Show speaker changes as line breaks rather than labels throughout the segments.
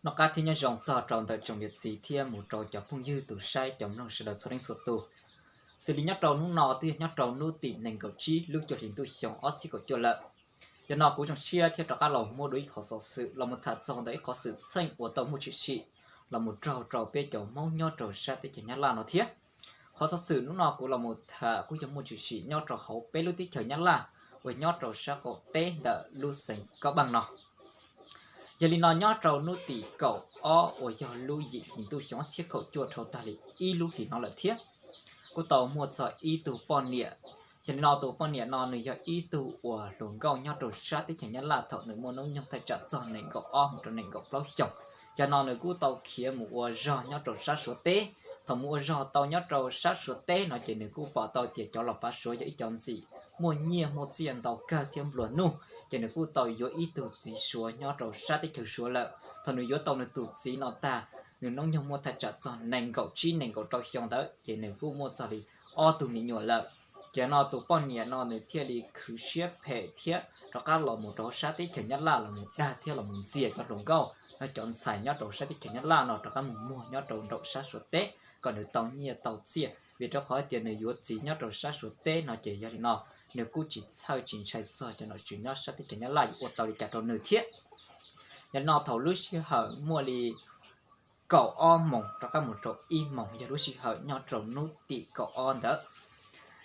nó cá thì nhớ rong cho tròn tại trong liệt sĩ thiên một trò chọc phong dư từ sai chồng nó sẽ được số đánh số tu xử lý nhát trâu nung nọ thì nhát trâu nô tỉ nền cầu chi lưu cho hiện tôi sống ở xí cầu cho lợ cho nó cũng trong chia theo các lòng mua đối khó sở sự là một thật xong đấy có sự xanh của tàu một chữ sĩ là một trâu trâu bé chồng mau nhát trâu sa tới chỉ nhát la nó thiết khó sở sự lúc nọ cũng là một thà cũng trong một chữ sĩ nhát trâu hậu bé lưu tí chờ nhát la với nhát trâu sa cậu té đỡ lưu xanh có bằng nọ giờ li nó nhát trâu nô tỉ cậu ở giờ lưu dị hiện tôi sống xí cầu chua trâu ta li y lưu thì nó là thiết cô tàu mua sợi y tù pon nịa cho nên nó tù pon nịa nó nữa cho y tù của luồng câu nhau đồ sát tới chẳng nhất là thợ nữ mua nông nhung thay chặt giòn nền gạo om cho nền gạo lâu chồng cho nó nữa cô tàu kia mua giò nhau đồ sát số té thợ mua giò tàu nhau đồ sát số té nó chỉ nữa cô bỏ tàu tiền cho lọc ba số cho ít chọn gì mua nhiều một tiền tàu cả thêm luồn nu cho nên cô tàu vô y tù chỉ số nhau đồ sát tới kiểu số lợ thợ nữ vô tàu nữa tù chỉ nó ta người nông nhung mua thay chặt giòn nền gạo chi nền gạo trâu xong đó chỉ nữa cô mua cho đi tụ ní nhỏ lợ chỉ nó tụ pon nhẹ nó nữa thiết đi khử xếp hệ thiết cho các lò một đồ sát tích nhất là một đa thiết là một dìa cho đồng câu nó chọn xài nhát đồ sát tích nhất là nó cho các mua nhát đồ đậu sát số tết còn nữa tàu nhẹ tàu dìa vì cho khỏi tiền nữa yếu gì nhát đồ sát số tết nó chỉ cho nó nếu cô chỉ theo chính sách soi cho nó chuyển nhát sát tích nhất là của tàu đi cả đồ nửa thiết nhà nó thầu lúc hở mua đi cậu on mỏng cho các một chỗ im mỏng và đối xử hở nhau trầu nút tị cậu on đó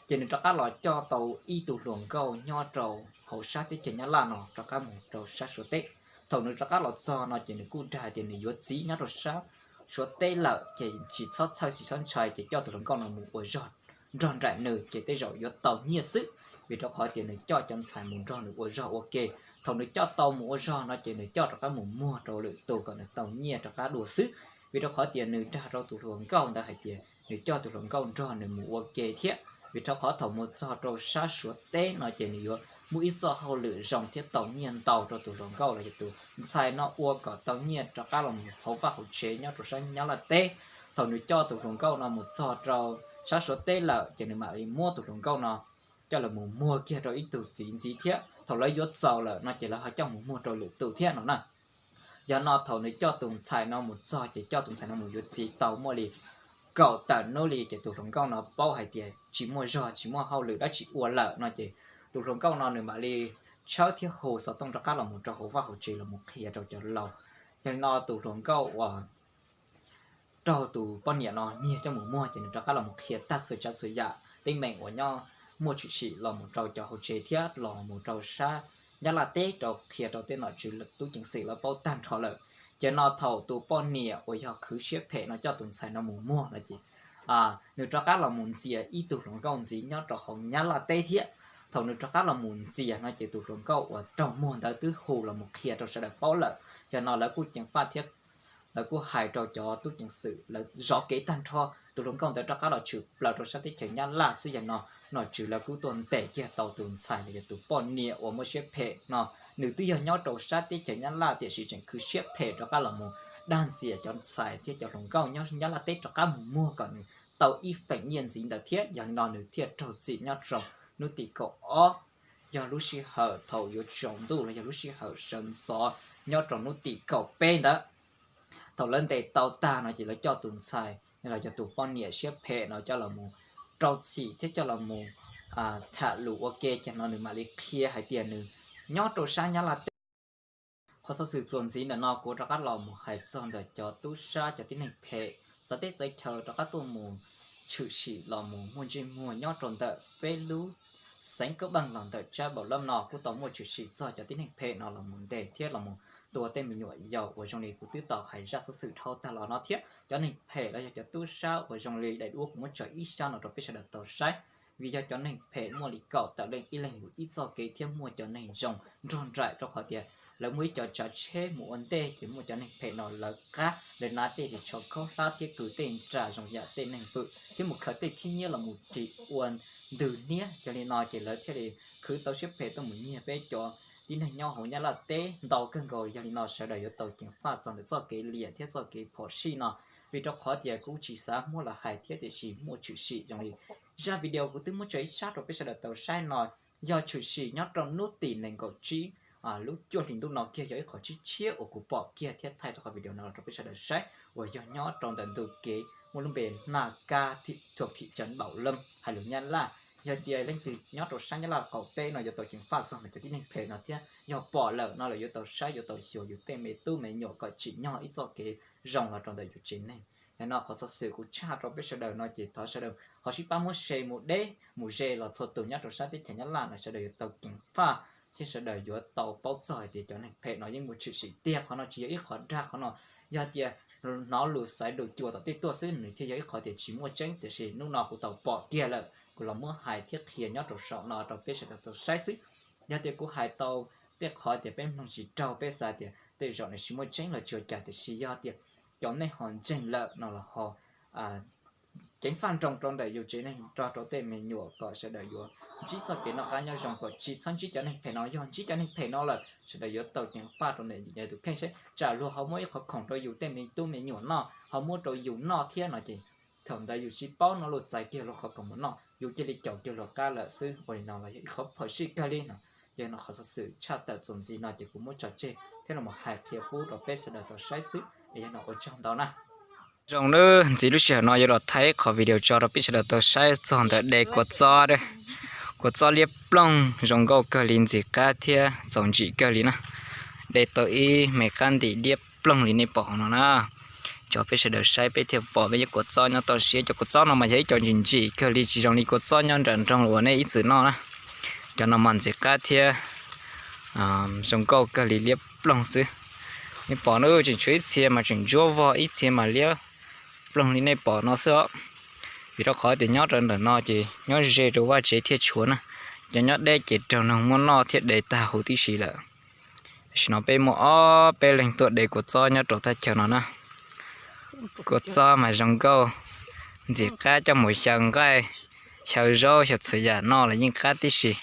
cho nên cho các loại cho tàu y tụ luồng câu nhau trầu hậu sát tới chuyện nhá là nó cho các một trầu sát số tết thầu nữa cho các loại do nó chỉ được cụ trà chỉ được yếu chí nhá trầu sát số tết là chỉ sót sau chỉ sót trời chỉ cho tụ luồng câu là một buổi ròn rải nửa chỉ tới rồi yếu tàu nhiệt sức vì cho khỏi tiền được cho chân xài một ròn được buổi ok thầu nữa cho tàu một ròn nó chỉ được cho các một mua trầu lượng tụ còn được tàu nhiệt cho các đồ sức vì đó khó tiền nữ ra tụ luồng câu đã hay tiền nữ cho tụ luồng câu cho nữ mua ok thiết vì đó khó thầu một cho trâu sát số té nói chuyện nữa mũi do hậu lửa dòng thiết tàu nhiên tàu cho tụ luồng câu là tụ xài nó ua cả tàu nhiên cho các lòng hậu và hậu chế nhau tụ sang nhau là té thầu nữ cho tụ luồng câu là một cho trâu sát số té là chuyện nữ mà đi mua tụ luồng câu nó cho là một mua kia rồi ít tụ gì thiết thầu lấy yết giàu là nó chỉ là hai trong một mua trâu lửa tự thiết nó nè giờ nó thầu này cho tụng xài nó một giờ chỉ cho tụng xài nó một chút gì tàu mua đi cậu tận nó đi chỉ tụng trong câu nó bao hai tiền chỉ mua giờ chỉ mua hậu lửa đã chỉ uốn lợ nó chỉ tụng trong câu nó nữa mà đi cháu thiết hồ sở tông cho các là một trò hồ và hồ chỉ là một kia trò cho lâu cho nó tụng trong câu trò tụng bao nhiêu nó nhiều cho một mua chỉ cho các là một kia ta sửa cho sửa dạ tinh mệnh của nhau mua chủ chỉ là một trò cho hồ chế thiết là một trò xa nhất là tết đầu kia đầu tiên nó chỉ là tu chính sự là bao tan thọ lợi cho nó thầu tu pon nịa của cho khứ xếp hệ nó cho tuần sai nó mù mua là gì nếu cho các là muốn gì ý tưởngของcâu gì nhớ cho không nhất là tết thiệt thầu nếu cho các là muốn gì nó chỉ tưởngของcâu ở trong môn đó tứ hồ là một kia cho sẽ được bao lợi cho nó là cú chẳng phát thiết là cú hại cho tu chính sự là rõ kế tan thọ tưởngของcâu để cho các là chịu là cho sẽ tiết kiệm nhất là sự dạng nó chỉ là cú tuần tệ kia tàu tuần sai là tu pon nịa của một xếp hệ nó nữ tư giờ nhau trâu sát tiết chẳng nhắn là tiết sĩ chẳng cứ xếp hệ cho các là một đan xỉa cho xài thiết cho đồng cao nhau nhắn là tết cho các một mua còn tàu y phải nhiên dính là thiết dạng nó nữ thiết trâu xị nhau trâu nữ tị cậu giờ lúc xí hở thầu yếu trồng tu là giờ lúc xí hở sân xó nhau trâu nữ tị cậu bên đó thầu lên để tàu ta nó chỉ là cho tuần xài nên là cho tụ con nhẹ xếp hệ nó cho là một trâu xị thiết cho là một thả lũ ok cho nó nữ mà đi kia hay tiền nữ nhớ trâu sang nhá là khó sao sự chuẩn gì là nó cố cho các lò một hải son để cho tu sa cho tiến hành phê sau tết sẽ chờ cho các tu mù chịu sĩ lò mù muôn trên mùa nhớ tròn tợ bê lú sánh có bằng lòng tợ cha bảo lâm nọ của tổng một chịu sĩ do cho tiến hành phê nó là một đề thiết là mộtตัวเต็มมีหน่วยยาวหัวจงลีกูตื้อต่อหายราสื่อเท่าตลอดนอเทียcho nên phê là cho tu saหัวจงลีได้ดูมันจะอีสานเราไปเสด็จต่อใช้vì cho nên phê mua lì cậu tạo lên ý lệnh một ít do kế thêm mua cho nên rồng ròn rải cho khỏi tiền là mới cho chế một vấn đề thì một cho nên phải nói là cá để nói tên thì cho có ta thiết cử tên trả dòng dạ tên này tự cái một khởi tên thiên nhiên là một trị uẩn từ nia cho nên nói chỉ là thế thì cứ tao xếp phải tao muốn nhẹ bé cho đi này nhau hầu nhá là té đầu cân rồi cho nên nó sẽ đợi tàu chuyển phát dần để cho cái liền thiết cho cái phổ xi nó vì đó khó thì cũng chỉ sáng mua là hài thiết thì chỉ mua chữ sĩ trong này ra video của tôi muốn chơi sát rồi bây giờ tàu sai nói do chữ sĩ nhắc trong nút tiền này có trí lúc chuột thì lúc nó kia cho khỏi chi chia ở của bỏ kia thiết thay cho video nào trong cái sẽ được sách và do nhỏ trong tận từ kế một lúc bền là ca thị thuộc thị trấn Bảo Lâm hay là nhân là giờ đi lên từ nhỏ trong sáng là cầu tê nó giờ tàu chính phát xong thì cái này phải nó thế do bỏ lỡ nó là do tàu sai do tàu chiều do tê mê tu mê nhỏ có chỉ nhỏ ít cho cái rồng là trong tàu chính này nó có sự của cha trong cái sẽ đời nó chỉ thọ sẽ đời họ chỉ bán một xe một đế một dê là thôi từ nhất trong sáng thì thành nhất là nó sẽ đời tàu chính pha thì sẽ đời giữa tàu bao giỏi thì cho nên phải nói những một chữ sĩ tiệt họ nó chỉ ít khó ra họ nó giờ thì nó lùi sai đồ chùa tàu tiếp tục xứ nữa thì giới khó thì chỉ mua tránh thì sẽ lúc nào của tàu bỏ kia là của lòng mưa hải thiết hiện nhất trong sọ nó trong cái sẽ tàu sai xứ giờ thì của hải tàu tiệt khó thì bên nó chỉ trâu bên sai thì từ giờ này chỉ mua tránh là chùa trả thì chỉ giờ thì cho nên họ tranh lợi nó là họ tránh phan trong đời yêu chế này cho tên mình nhựa có sẽ đời yêu chỉ sau cái nó cá nhau dòng có chỉ thân chỉ cho nên phải nói do chỉ cho nên phải nói là sẽ đời yêu tàu những pha trong này để tụi khen sẽ trả luôn họ mới có khổng rồi yêu tên mình tu mình nhựa nó họ mua rồi yêu nó thiên nó chỉ thường đời yêu chỉ bao nó lột dài kia nó khó cầm nó yêu chỉ đi chậu kia nó cá là sư bởi nó là khó phải suy ca lên nó giờ nó khó sự tra tờ chuẩn gì nó chỉ cũng muốn trò chơi thế là một hạt thiệp phú rồi bé sẽ đời tàu sai sư để nó ở trong đó nè trong nữa chỉ lúc chiều nói rồi thấy có video cho nó biết là tôi sai chọn để quật gió đấy quật gió liệp long trong câu cơ linh gì cả thế trong chỉ cơ linh nè để tôi mấy căn thì liệp long linh này bỏ nó nè cho biết là sai biết theo bỏ bây giờ quật gió nó tôi sẽ cho quật gió nó mà thấy cho chỉ cơ linh chỉ trong đi quật gió nhân trong luôn này ít sự nó nè cho nó mặn gì cả thế trong câu cơ linh liệp long xứนี่ปอนู้จึงช่วยเสียมาจึงจั่ววออีเสียมาเลี้ยปลงนี่ในปอnó sữa vì đó khó để nhót trên là nó chỉ nhót dễ đồว่าchế thiết chuồn á cho nhót đây chỉ trồng nó muốn nó thiết để ta hữu tí xí là nó被mua被lên tuổi để cột gió nhót trổ ta chờ nó nè cột gió mà trồng câu chỉ cá cho mỗi sừng cái sầu rau sầu sườn giả nó là những cá tí xí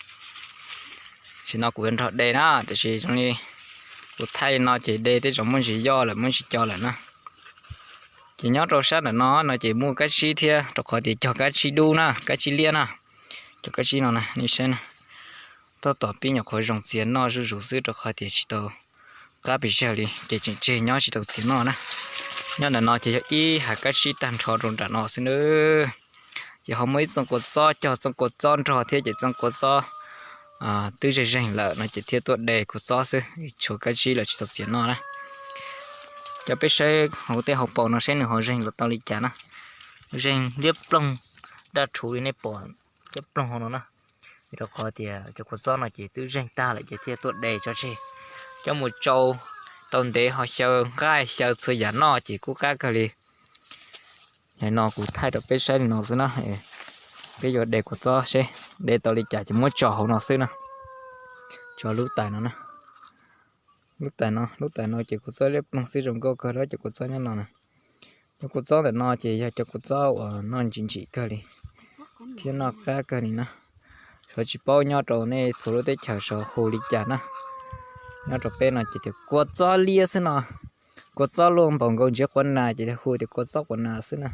chỉ nó cũng thọ đây đó thì chỉ trong đi thay nó chỉ để tới trong muốn chỉ do là muốn chỉ cho là nó chỉ nhớ trâu sát là nó chỉ mua cái chi thia rồi khỏi thì cho cái chi đu nè cái chi liên nè cho cái chi nào nè như thế nè tao tỏ pin nhỏ khỏi rồng tiền nó rồi rủ rồi khỏi thì chỉ tao cá bị treo đi chỉ chơi nhớ chỉ tao tiền nó nè nhớ là nó chỉ cho y hạt cái chi tan trò rồng trả nó xin nữa giờ không mấy xong cột gió cho xong cột gió trò thế chỉ xong cột gió từ giờ rảnh là nó chỉ thiết tốt đề của gió sư chỗ cái chi là chỉ tập diễn nó đấy cho biết sẽ hậu tê học bỏ nó sẽ nửa hồi rảnh là tao đi chả nè rảnh liếp plong đã chú ý này bỏ liếp plong nó nè vì đó có thì cái của gió nó chỉ từ rảnh ta lại chỉ thiết tốt đề cho chi cho một châu tồn để họ chờ gai chờ sự giả nó chỉ có cái gì này nó cũng thay được biết sẽ nó xưa nè bây giờ để của gió sẽ để tao đi trả chỉ muốn trò nó xưa nè cho lúc tài nó nè lúc tài nó chỉ có gió liếp long xưa trong câu cơ đó chỉ có gió như nào nè cho có gió để nó chỉ cho có gió nó chính trị cơ đi thiên nó cá cơ này nè rồi chỉ bao nhau trâu này số lúc tới chờ số hồ đi trả nè nhau trâu bên nó chỉ được có gió lia xưa nè có gió luôn bằng câu chiếc quần này chỉ được hồ thì có gió quần nào xưa nè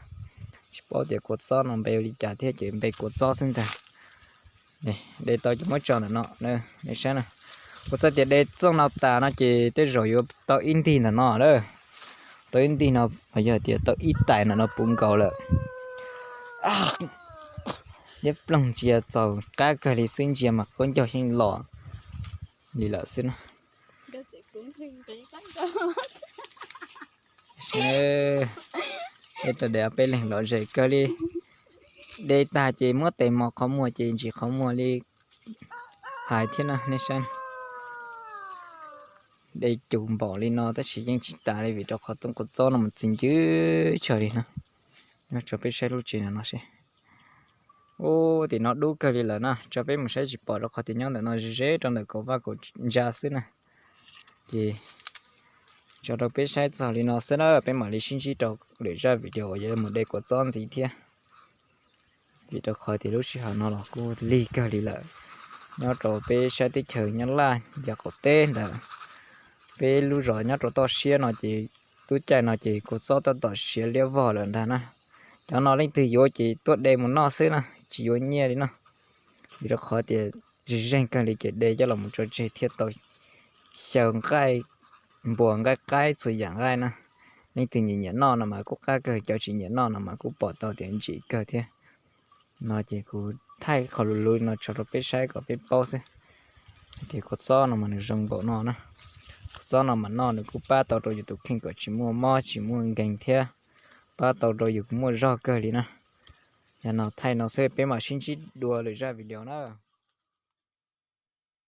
bao giờ cột gió nó bèo đi trả thế chỉ bèo cột gió sinh thành này để tao cho mới tròn là nó đây để xem này cột gió thì để trong nào ta nó chỉ tới rồi vô tao in tin là nó đó tao in tin nó bây giờ thì tao ít tài là nó bung cầu了nhếp lòng chia giàu cá cái gì sinh chia mà con cho sinh lọ gì là xin để bên làng lọ rễ cơ đi đây ta chỉ mua tiền mà không mua chỉ không mua đi hại thế nào nên sao đây chụp bỏ đi nó ta chỉ những chỉ ta đi vì cho họ tung cột gió nó một chính chứ chờ đi nè nó cho bên xe lúc chỉ là nó sẽ ô thì nó đủ cơ đi là nè cho bên một xe chỉ bỏ nó khó thì nhớ là nó dễ trong đời cổ và cổ ra xứ nè thì cho nó biết sai giờ thì nó sẽ ở bên mà đi xin chỉ đầu để ra video ở một đây có chọn gì thế vì đó khỏi thì lúc sau nó là cô ly cơ đi lại nó rồi bên sai thì chờ nhắn lại giờ có tên là bên lúc rồi nhớ rồi to xia nó chỉ tôi chạy nó chỉ có số to xia liêu vò lần đó nè cho nó lên từ vô chỉ tốt đây một nó xí nè chỉ vô nhẹ đi nè vì đó khỏi thì riêng cái này để cho là một trò chơi thiết tôi sờn cái buồn cái sự dạng cái nè nên từ nhìn nhận nó mà cũng cái cơ cho chị nhận nó mà cũng bỏ tàu tiền chỉ cơ thế nó chỉ cứ thay khỏi lùi nó cho nó biết sai có biết bao xe thì có gió nó mà nó rung bộ nó nè gió nó mà nó cũng ba tàu rồi tụi kinh có chỉ mua mò chỉ mua gành thế ba tàu rồi cũng mua rau cơ đi nè nhà nó thay nó sẽ bé mà xin chỉ đùaเลยra video nữa